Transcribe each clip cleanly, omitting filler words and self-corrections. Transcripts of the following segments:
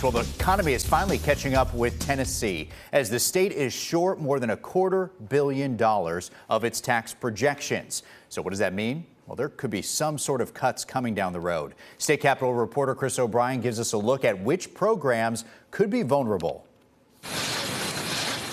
Well, the economy is finally catching up with Tennessee as the state is short more than $250 million of its tax projections. So what does that mean? Well, there could be some sort of cuts coming down the road. State Capitol reporter Chris O'Brien gives us a look at which programs could be vulnerable.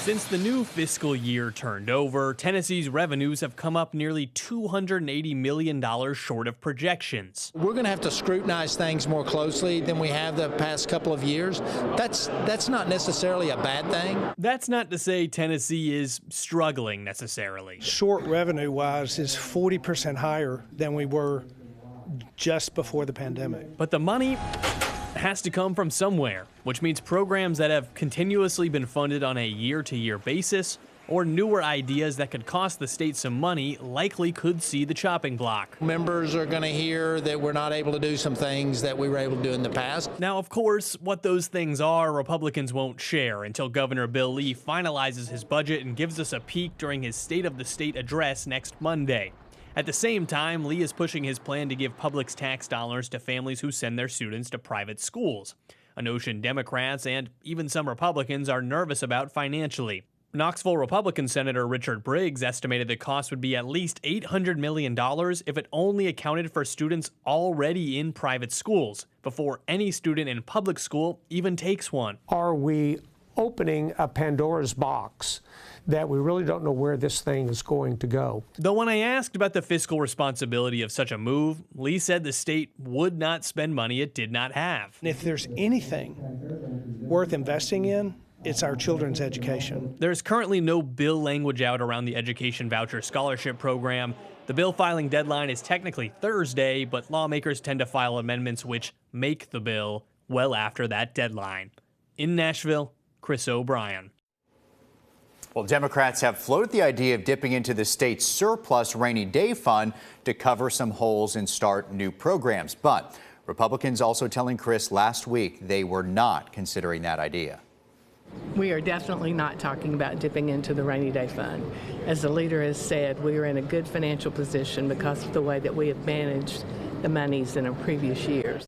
Since the new fiscal year turned over, Tennessee's revenues have come up nearly $280 million short of projections. We're going to have to scrutinize things more closely than we have the past couple of years. That's not necessarily a bad thing. That's not to say Tennessee is struggling necessarily. Short revenue-wise is 40% higher than we were just before the pandemic. But the money has to come from somewhere, which means programs that have continuously been funded on a year-to-year basis or newer ideas that could cost the state some money likely could see the chopping block. Members are going to hear that we're not able to do some things that we were able to do in the past. Now, of course, what those things are, Republicans won't share until Governor Bill Lee finalizes his budget and gives us a peek during his State of the State address next Monday. At the same time, Lee is pushing his plan to give public tax dollars to families who send their students to private schools, a notion Democrats and even some Republicans are nervous about financially. Knoxville Republican Senator Richard Briggs estimated the cost would be at least $800 million if it only accounted for students already in private schools, before any student in public school even takes one. Are we opening a Pandora's box that we really don't know where this thing is going to go? Though when I asked about the fiscal responsibility of such a move, Lee said the state would not spend money it did not have. If there's anything worth investing in, it's our children's education. There's currently no bill language out around the Education Voucher Scholarship Program. The bill filing deadline is technically Thursday, but lawmakers tend to file amendments which make the bill well after that deadline. In Nashville, Chris O'Brien. Well, Democrats have floated the idea of dipping into the state's surplus rainy day fund to cover some holes and start new programs. But Republicans also telling Chris last week they were not considering that idea. We are definitely not talking about dipping into the rainy day fund. As the leader has said, we are in a good financial position because of the way that we have managed the monies in previous years.